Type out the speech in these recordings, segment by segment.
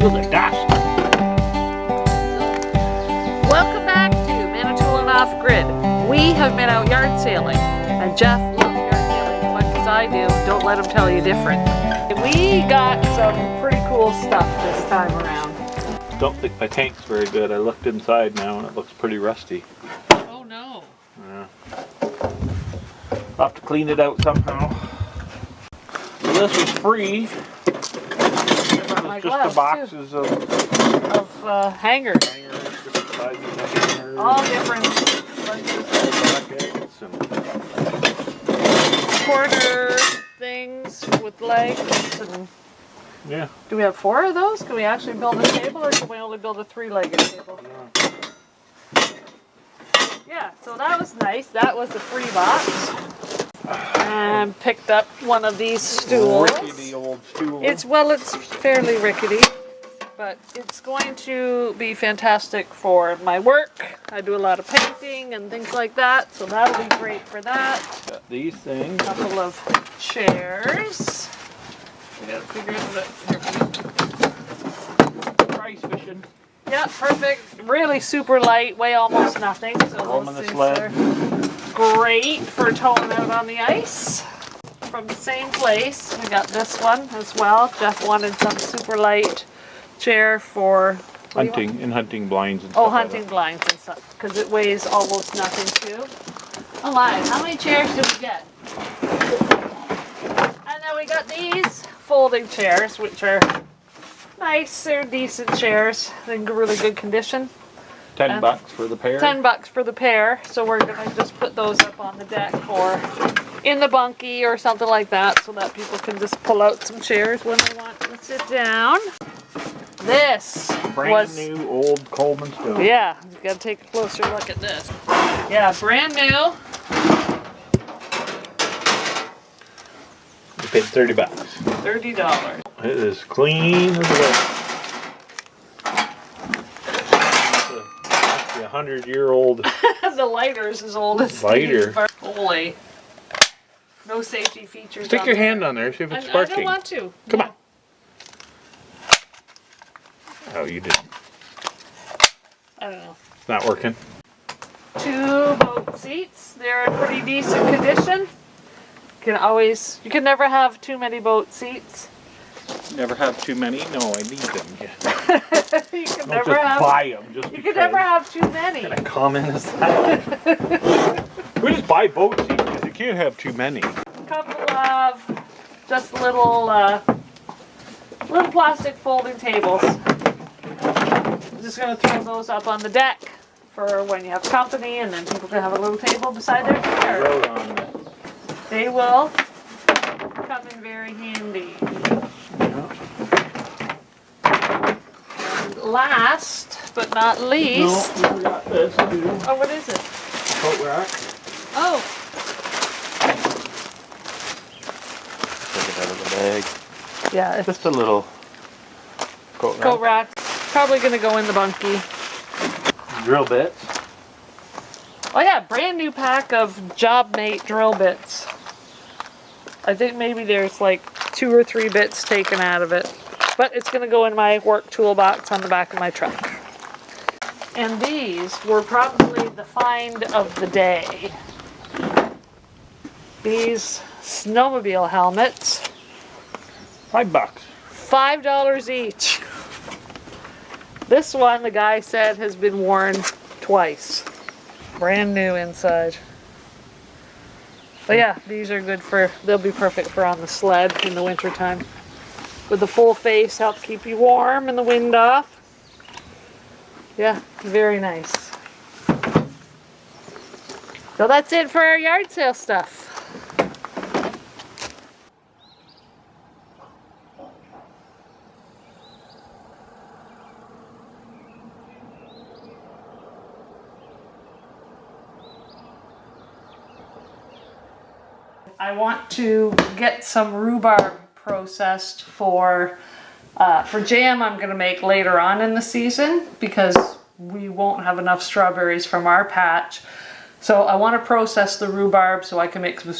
Feel the dust. Welcome back to Manitoulin Off Grid. We have been out yard sailing, and Jeff loves yard sailing as much as I do. Don't let him tell you different. We got some pretty cool stuff this time around. Don't think my tank's very good. I looked inside now and it looks pretty rusty. Oh no. Yeah. I'll have to clean it out somehow. So this was free. My Just the gloves, boxes of hangers. different sizes of hangers. All different Buckets and quarter things with legs. And yeah. do we have 4 of those? Can we actually build a table, or can we only build a 3-legged table? Yeah, so that was nice. That was a free box. And picked up one of these stools. Rickety old stool. It's fairly rickety, but it's going to be fantastic for my work. I do a lot of painting and things like that, so that'll be great for that. Got these things. A couple of chairs. We gotta figure out Price fishing. yeah, perfect. Really super light, weigh almost nothing. So Throw 'em in those the things sled. are great for towing out on the ice. From the same place, we got this one as well. Jeff wanted some super light chair for what do you want? Hunting and hunting blinds and stuff. Oh, hunting blinds and stuff, because it weighs almost nothing too. Oh my, how many chairs did we get? And then we got these folding chairs, which are nice, they're decent chairs, in really good condition. $10 for the pair. $10 for the pair, so we're gonna just put those up on the deck or in the bunkie or something like that, so that people can just pull out some chairs when they want to sit down. This Brand new old Coleman stove. yeah, you gotta take a closer look at this. Yeah, brand new. You paid $30. $30. It is clean as a whistle. It's a 100-year-old The lighter's as old as lighter. Steve. Holy. No safety features. Stick on your there. hand on there, see if it's I sparking. don't want to. Come No. on. Oh, you didn't. I don't know. It's not working. 2 boat seats. They're in pretty decent condition. You can never have too many boat seats. Never have too many? No, I need them. Yeah. You can Don't never just have. buy them. Just You can never have too many. What kind of comment is that? We just buy boat seats because you can't have too many. A couple of just little plastic folding tables. I'm just gonna throw those up on the deck for when you have company, and then people can have a little table beside their chair. Road on it. They will come in very handy. And last but not least, No, we forgot this too. oh, what is it? Coat rack. Oh, Take it out of the bag. yeah, it's Just a little coat rack. coat rack. Probably gonna go in the bunkie. Drill bits. Oh yeah, brand new pack of JobMate drill bits. I think maybe there's like 2 or 3 bits taken out of it. But it's gonna go in my work toolbox on the back of my truck. And these were probably the find of the day. These snowmobile helmets. $5. $5 each. This one, the guy said, has been worn twice. Brand new inside. But yeah, these are good they'll be perfect for on the sled in the wintertime. With the full face, help keep you warm and the wind off. Yeah, very nice. So that's it for our yard sale stuff. I want to get some rhubarb processed for jam I'm going to make later on in the season, because we won't have enough strawberries from our patch. So I want to process the rhubarb so I can make some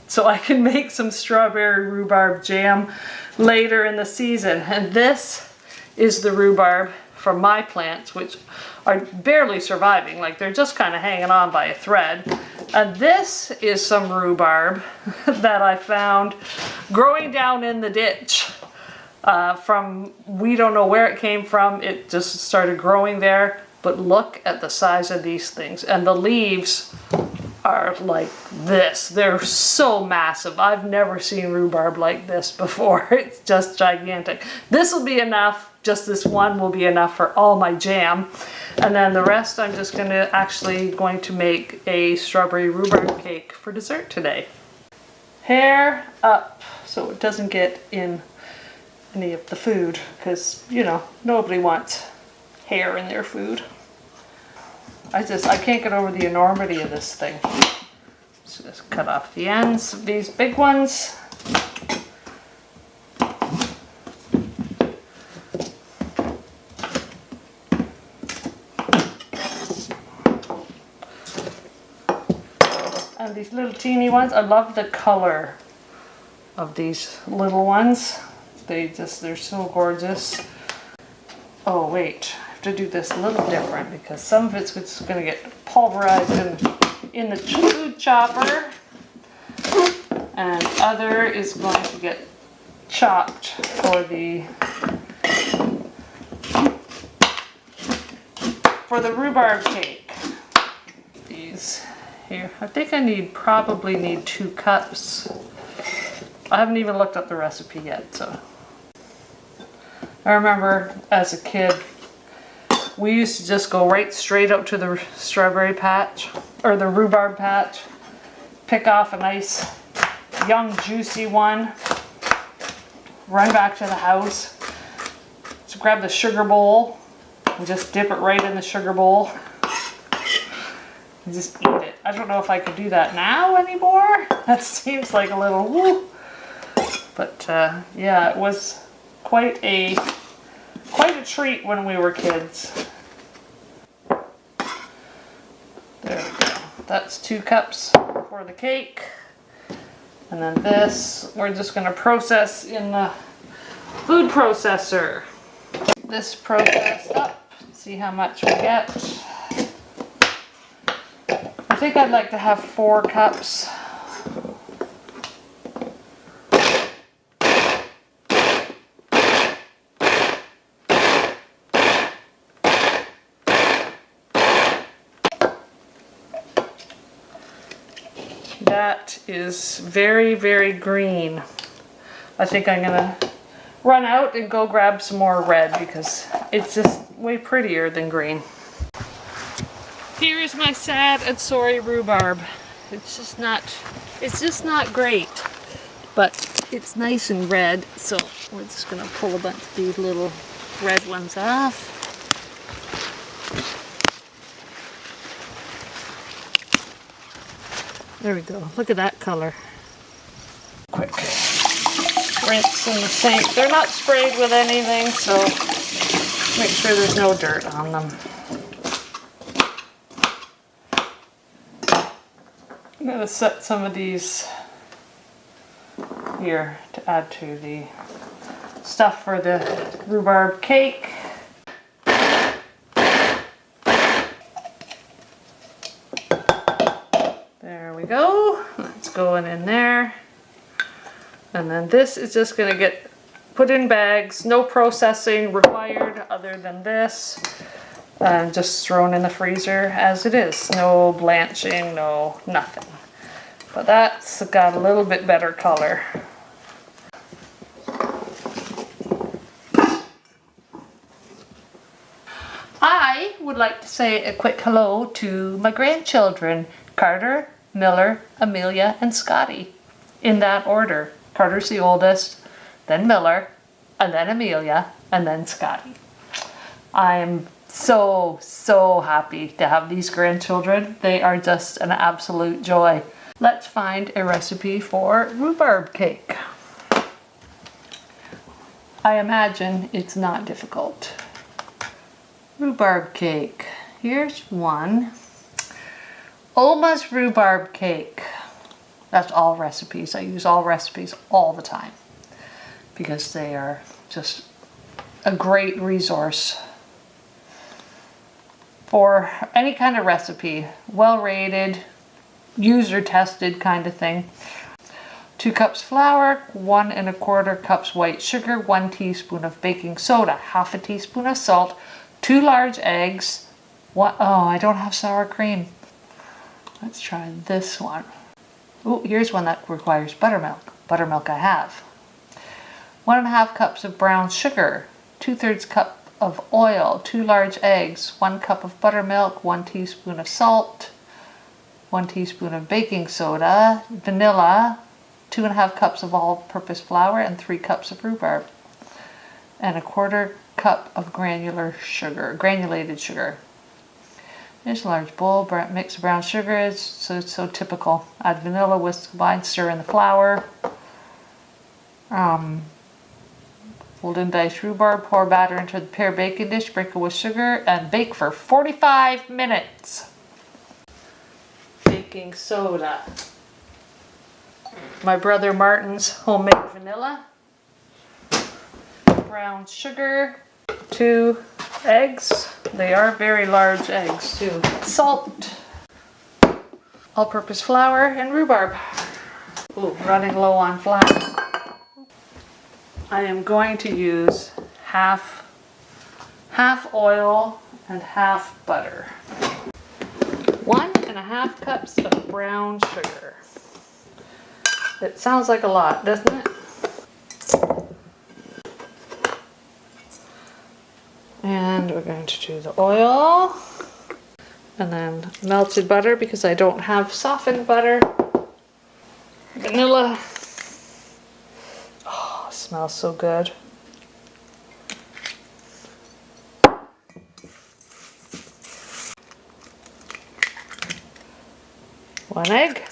so I can make some strawberry rhubarb jam later in the season. And this is the rhubarb from my plants, which are barely surviving, like they're just kind of hanging on by a thread. And this is some rhubarb that I found growing down in the ditch. From, we don't know where it came from, it just started growing there. But look at the size of these things, and the leaves are like this. They're so massive. I've never seen rhubarb like this before. It's just gigantic. This will be enough, just this one will be enough for all my jam. And then the rest I'm just going to make a strawberry rhubarb cake for dessert today. Hair up so it doesn't get in any of the food, because, you know, nobody wants hair in their food. I can't get over the enormity of this thing. So just cut off the ends of these big ones. And these little teeny ones, I love the color of these little ones. They're so gorgeous. Oh wait, I have to do this a little different because some of it's just going to get pulverized in the food chopper, and other is going to get chopped for the rhubarb cake. These here, I think I probably need 2 cups. I haven't even looked up the recipe yet, so. I remember as a kid, we used to just go right straight up to the strawberry patch, or the rhubarb patch, pick off a nice, young, juicy one, run back to the house, just grab the sugar bowl, and just dip it right in the sugar bowl, and just eat it. I don't know if I could do that now anymore. That seems like a little woo. But yeah, it was quite a treat when we were kids. There we go. That's 2 cups for the cake. And then this, we're just going to process in the food processor. This processed up, see how much we get. I think I'd like to have 4 cups. That is very, very green. I think I'm gonna run out and go grab some more red because it's just way prettier than green. Here's my sad and sorry rhubarb. It's just not great, but it's nice and red, so we're just gonna pull a bunch of these little red ones off. There we go. Look at that color. Quick rinse in the sink. They're not sprayed with anything, so make sure there's no dirt on them. I'm going to set some of these here to add to the stuff for the rhubarb cake. There we go. That's going in there. And then this is just going to get put in bags. No processing required other than this. And just thrown in the freezer as it is. No blanching, no nothing. But that's got a little bit better color. I would like to say a quick hello to my grandchildren, Carter, Miller, Amelia, and Scotty, in that order. Carter's the oldest, then Miller, and then Amelia, and then Scotty. I'm so happy to have these grandchildren. They are just an absolute joy. Let's find a recipe for rhubarb cake. I imagine it's not difficult. Rhubarb cake. Here's one. Oma's rhubarb cake. That's all recipes. I use all recipes all the time because they are just a great resource for any kind of recipe. Well rated, user tested kind of thing. 2 cups flour, 1 1/4 cups white sugar, 1 teaspoon of baking soda, half a teaspoon of salt, 2 large eggs. Oh, I don't have sour cream. Let's try this one. Oh, here's one that requires buttermilk. Buttermilk I have. 1 1/2 cups of brown sugar, 2/3 cup of oil, 2 large eggs, 1 cup of buttermilk, 1 teaspoon of salt, 1 teaspoon of baking soda, vanilla, 2 1/2 cups of all-purpose flour, and 3 cups of rhubarb, and 1/4 cup of granulated sugar. Here's a large bowl. Mix of brown sugar. It's so typical. Add vanilla, whisk combine, stir in the flour. Fold in diced rhubarb. Pour batter into the pair baking dish. Sprinkle with sugar and bake for 45 minutes. Baking soda. My brother Martin's homemade vanilla. Brown sugar. 2 eggs. They are very large eggs too. Salt. All-purpose flour and rhubarb. Ooh, running low on flour. I am going to use half oil and half butter. 1 1/2 cups of brown sugar. It sounds like a lot, doesn't it? And we're going to do the oil. And then melted butter because I don't have softened butter. Vanilla. Oh, it smells so good. One egg.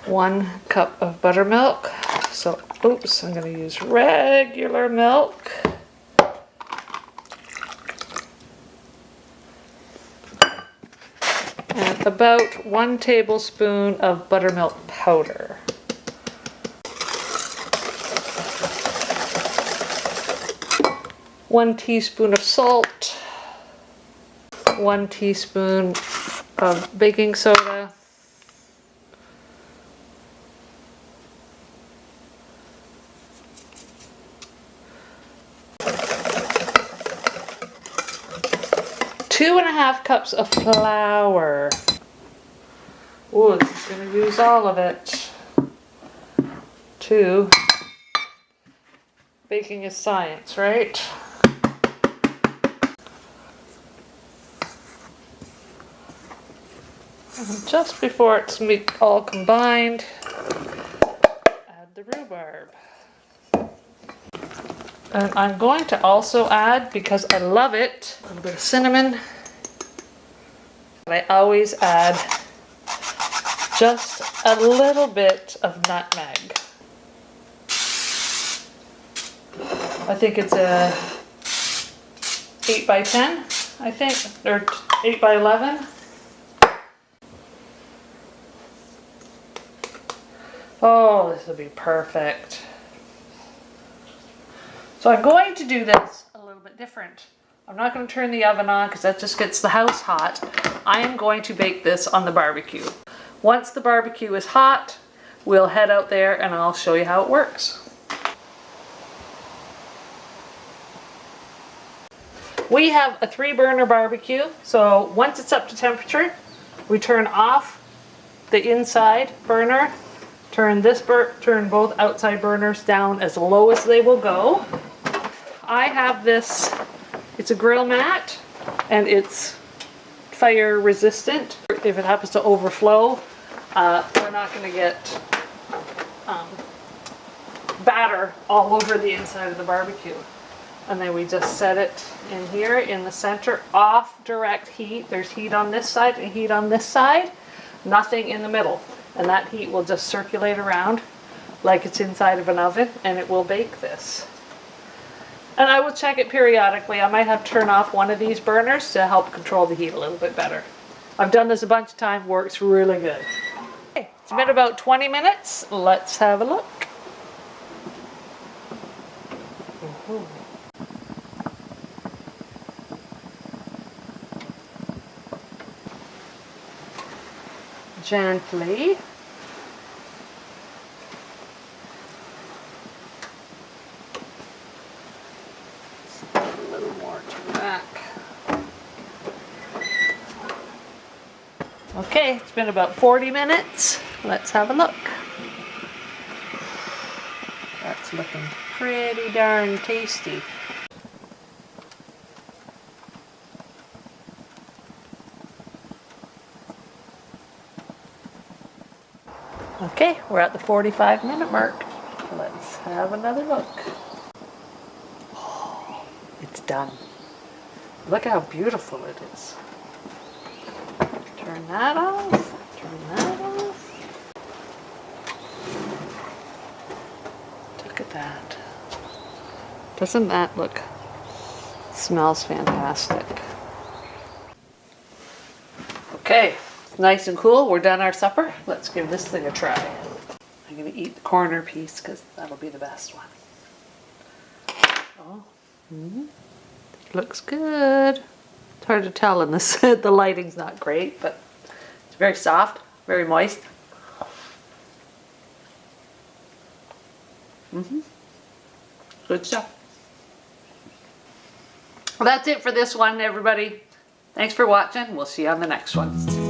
One cup of buttermilk. So, oops, I'm going to use regular milk. And about 1 tablespoon of buttermilk powder. One teaspoon of salt. 1 teaspoon of baking soda. Two 2.5 cups of flour. Oh, this is going to use all of it. 2. Baking is science, right? And just before it's all combined, add the rhubarb. And I'm going to also add, because I love it, a little bit of cinnamon. I always add just a little bit of nutmeg. I think it's a 8 by 10, I think, or 8 by 11. Oh, this will be perfect. So I'm going to do this a little bit different. I'm not going to turn the oven on because that just gets the house hot. I am going to bake this on the barbecue. Once the barbecue is hot, we'll head out there and I'll show you how it works. We have a 3-burner barbecue, so once it's up to temperature, we turn off the inside burner, turn both outside burners down as low as they will go. I have this, it's a grill mat, and it's fire resistant. If it happens to overflow, we're not going to get batter all over the inside of the barbecue. And then we just set it in here in the center, off direct heat. There's heat on this side and heat on this side, nothing in the middle. And that heat will just circulate around. like it's inside of an oven, and it will bake this. And I will check it periodically. I might have to turn off one of these burners to help control the heat a little bit better. I've done this a bunch of times, works really good. Okay, it's been about 20 minutes. Let's have a look. Ooh. Gently. A little more to back. Okay, it's been about 40 minutes. Let's have a look. That's looking pretty darn tasty. Okay, we're at the 45-minute mark. Let's have another look. Oh, it's done. Look how beautiful it is. Turn that off. Turn that off. Look at that. Doesn't that look? Smells fantastic. Okay, nice and cool. We're done our supper. Let's give this thing a try. I'm gonna eat the corner piece because that'll be the best one. Oh, looks good. It's hard to tell in this. The lighting's not great, but it's very soft, very moist. Good stuff. Well, that's it for this one, everybody. Thanks for watching. We'll see you on the next one.